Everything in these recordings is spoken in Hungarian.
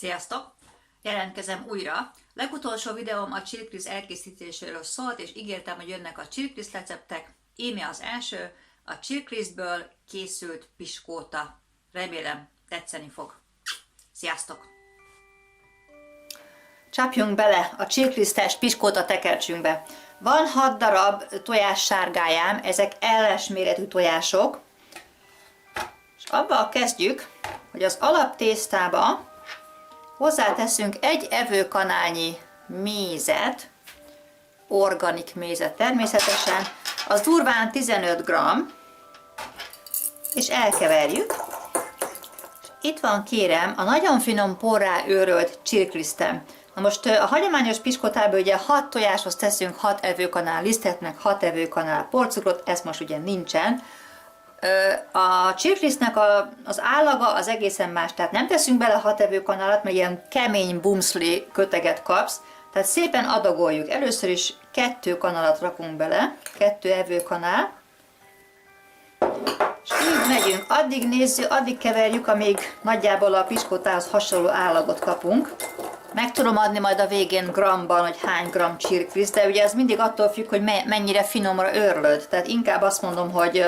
Sziasztok! Jelentkezem újra. Legutolsó videóm a chili elkészítéséről szólt, és ígértem, hogy jönnek a chili receptek. Íme az első, a chili készült piskóta. Remélem, tetszeni fog. Sziasztok! Csapjunk bele a chili piskóta tekercsünkbe. Van 6 darab tojás sárgájám, ezek LS méretű tojások, és abban kezdjük, hogy az alaptésztába hozzáteszünk egy evőkanálnyi mézet, organik mézet természetesen, az durván 15 g, és elkeverjük. Itt van, kérem, a nagyon finom porrá őrölt csirklisztem. Na most a hagyományos piskótában ugye 6 tojáshoz teszünk 6 evőkanál lisztet, meg 6 evőkanál porcukrot, ez most ugye nincsen. A csirklisztnek az állaga az egészen más, tehát nem teszünk bele 6 evőkanalat, mert ilyen kemény bumszli köteget kapsz, tehát szépen adagoljuk. Először is 2 kanalat rakunk bele, 2 evőkanál, és így megyünk, addig nézzük, addig keverjük, amíg nagyjából a piskótához hasonló állagot kapunk. Meg tudom adni majd a végén gramban, hogy hány gram csirkliszt, de ugye ez mindig attól függ, hogy mennyire finomra őrlöd, tehát inkább azt mondom, hogy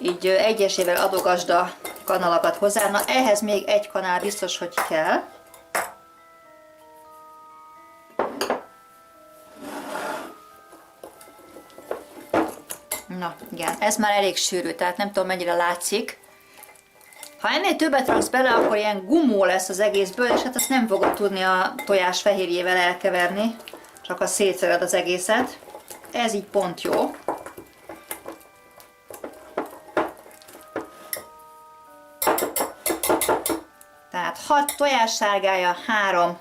így egyesével adogasd a kanalakat hozzá. Na ehhez még egy kanál biztos, hogy kell. Na igen, ez már elég sűrű, tehát nem tudom mennyire látszik. Ha ennél többet raksz bele, akkor ilyen gumó lesz az egészből, és hát azt nem fogod tudni a tojás fehérjével elkeverni, csak a szétvered az egészet. Ez így pont jó. Tehát 6 tojássárgája, 3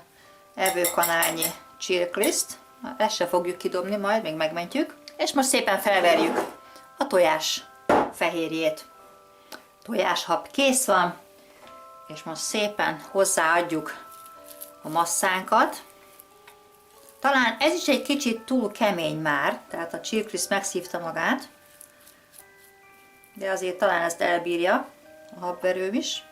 evőkanálnyi csirkliszt. Ezt se fogjuk kidobni, majd még megmentjük. És most szépen felverjük a tojás fehérjét. Tojáshab kész van, és most szépen hozzáadjuk a masszánkat. Talán ez is egy kicsit túl kemény már, tehát a csirklisz megszívta magát, de azért talán ezt elbírja a habverőm is.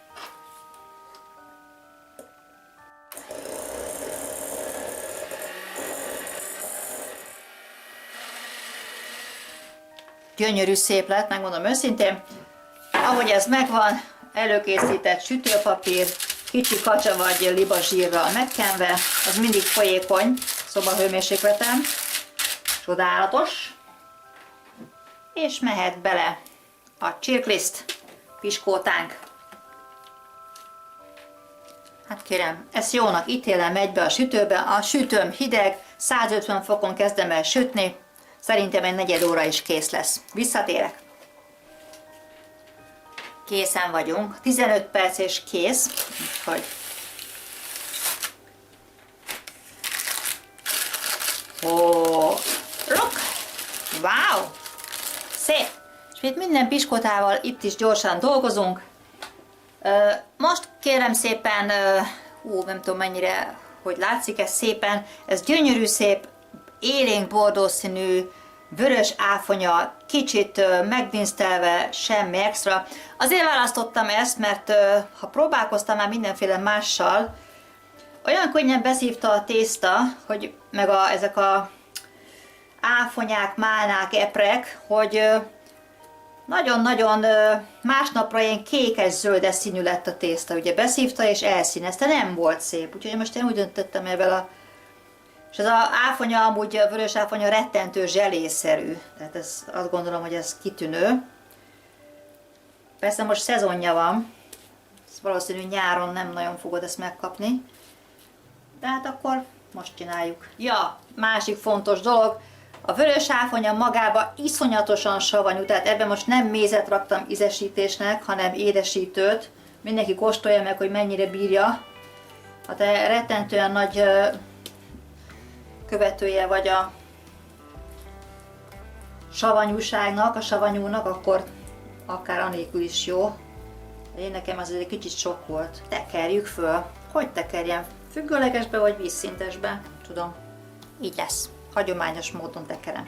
Gyönyörű szép lett, megmondom őszintén. Ahogy ez megvan, előkészített sütőpapír, kicsi kacsa vagy libazsírral megkenve, az mindig folyékony szobahőmérsékleten, csodálatos, és mehet bele a csirkliszt piskótánk. Hát kérem, ezt jónak ítélem, megy be a sütőbe, a sütőm hideg, 150 fokon kezdem el sütni, szerintem egy negyed óra is kész lesz. Visszatérek. Készen vagyunk, 15 perc és kész, úgyhogy look! Wow! Szép! És itt minden piskótával itt is gyorsan dolgozunk. Most kérem szépen, nem tudom mennyire, hogy látszik ez szépen, ez gyönyörű szép, élénk bordószínű, vörös áfonya, kicsit megdinsztelve, semmi extra. Azért választottam ezt, mert ha próbálkoztam már mindenféle mással, olyan könnyen beszívta a tészta, hogy meg ezek a áfonyák, málnák, eprek, hogy nagyon-nagyon másnapra ilyen kékes-zöldes színű lett a tészta. Ugye beszívta és elszínezte, nem volt szép. Úgyhogy most én úgy döntöttem ebben és ez az áfonya, amúgy a vörös áfonya rettentő zselészerű. Tehát azt gondolom, hogy ez kitűnő. Persze most szezonja van. Valószínű nyáron nem nagyon fogod ezt megkapni. De hát akkor most csináljuk. Ja, másik fontos dolog. A vörös áfonya magába iszonyatosan savanyú. Tehát ebben most nem mézet raktam ízesítésnek, hanem édesítőt. Mindenki kóstolja meg, hogy mennyire bírja. Ha te rettentően nagy követője vagy a savanyúságnak, a savanyúnak, akkor akár anélkül is jó. Én nekem az egy kicsit sok volt. Tekerjük föl. Hogy tekerjem? Függőlegesbe vagy vízszintesbe? Tudom. Így lesz. Hagyományos módon tekerem.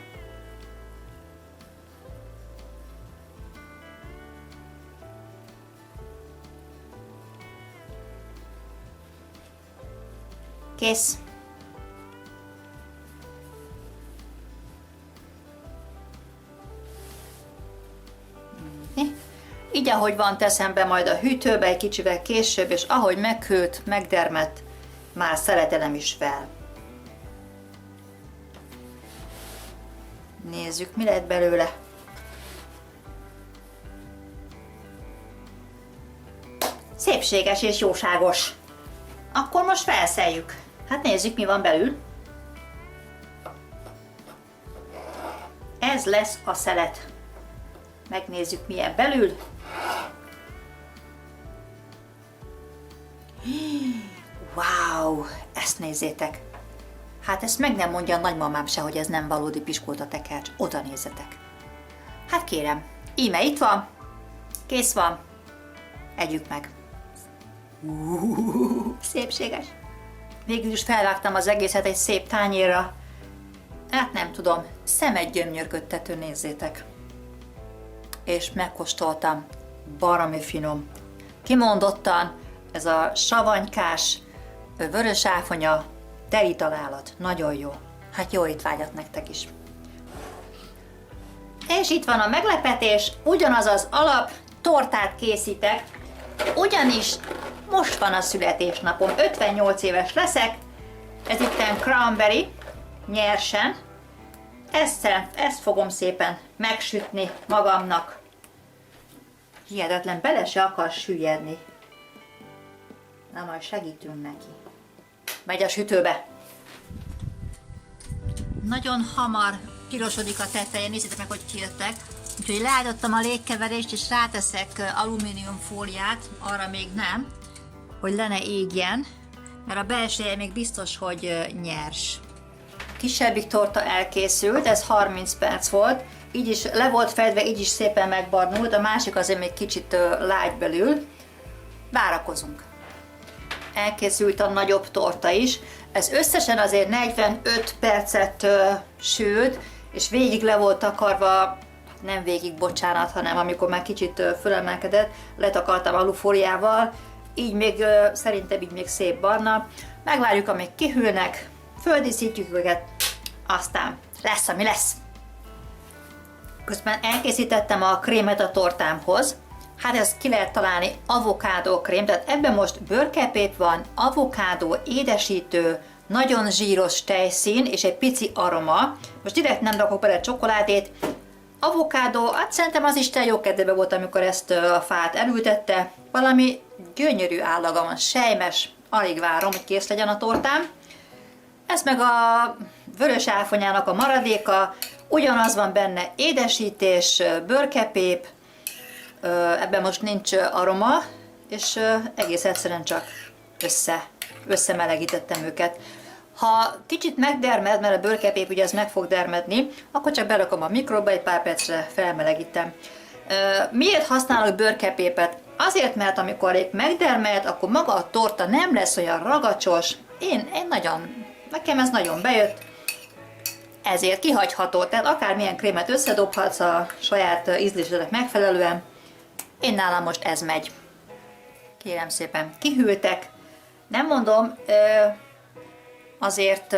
Kész. Így ahogy van, teszem be majd a hűtőbe egy kicsivel később, és ahogy meghűlt, megdermett, már szeletelem is fel. Nézzük, mi lett belőle. Szépséges és jóságos. Akkor most felszeljük. Hát nézzük, mi van belül. Ez lesz a szelet. Megnézzük, milyen belül. Wow, ezt nézzétek. Hát ezt meg nem mondja a nagymamám se, hogy ez nem valódi piskóta tekercs. Oda nézzetek. Hát kérem, íme itt van. Kész van. Együk meg. Szépséges. Végül is felvágtam az egészet egy szép tányérra. Hát nem tudom, szemed gyömnyörködtető, nézzétek. És megkóstoltam. Baromi finom. Kimondottan ez a savanykás, vörös áfonya, teli találat. Nagyon jó. Hát jó étvágyat nektek is. És itt van a meglepetés, ugyanaz az alap, tortát készítek, ugyanis most van a születésnapom, 58 éves leszek, ez itten cranberry, nyersen, ezt fogom szépen megsütni magamnak. Hihetetlen, bele se akar süllyedni. Na, majd segítünk neki. Megy a sütőbe. Nagyon hamar pirosodik a teteje, nézzétek meg, hogy kijöttek. Úgyhogy leállítottam a légkeverést, és ráteszek alumíniumfóliát, arra még nem, hogy le ne égjen, mert a belseje még biztos, hogy nyers. Kisebbik torta elkészült, ez 30 perc volt, így is le volt fedve, így is szépen megbarnult, a másik azért még kicsit lágy belül. Várakozunk. Elkészült a nagyobb torta is, ez összesen azért 45 percet sült, és végig le volt takarva, nem végig, bocsánat, hanem amikor már kicsit fölemelkedett, letakartam alufóliával, így még szerintem így még szép barna. Megvárjuk, amíg kihűlnek, földíszítjük őket, aztán lesz, ami lesz. Közben elkészítettem a krémet a tortámhoz. Hát ezt ki lehet találni, avokádó krém, tehát ebben most bőrkepép van, avokádó, édesítő, nagyon zsíros tejszín és egy pici aroma. Most direkt nem rakok bele csokoládét. Avokádó, hát szerintem az Isten jó kedvebe volt, amikor ezt a fát elültette. Valami gyönyörű állaga van, sejmes, alig várom, hogy kész legyen a tortám. Ez meg a vörös áfonyának a maradéka, ugyanaz van benne, édesítés, bőrkepép, ebben most nincs aroma, és egész egyszerűen csak összemelegítettem őket. Ha kicsit megdermed, mert a bőrkepép ugye ez meg fog dermedni, akkor csak berakom a mikróba, egy pár percre felmelegítem. Miért használok bőrkepépet? Azért, mert amikor megdermed, akkor maga a torta nem lesz olyan ragacsos. Nekem ez nagyon bejött, ezért kihagyható, tehát akármilyen krémet összedobhatsz a saját ízlésednek megfelelően. Én nálam most ez megy. Kérem szépen, kihűltek. Nem mondom, azért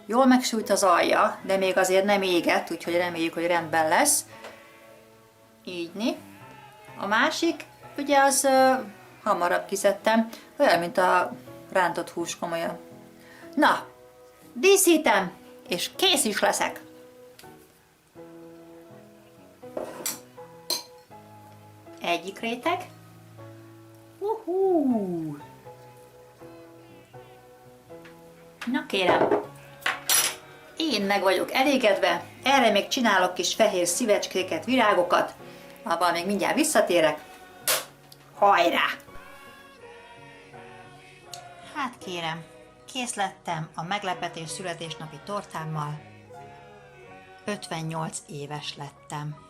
jól megsült az alja, de még azért nem égett, úgyhogy reméljük, hogy rendben lesz. Ígyni. A másik, ugye az hamarabb kiszedtem, olyan, mint a rántott hús, komolyan. Na, díszítem, és kész is leszek. Egyik réteg. Na kérem, én meg vagyok elégedve, erre még csinálok kis fehér szívecskéket, virágokat, abban még mindjárt visszatérek. Hajrá! Hát kérem, kész lettem a meglepetés születésnapi tortámmal. 58 éves lettem.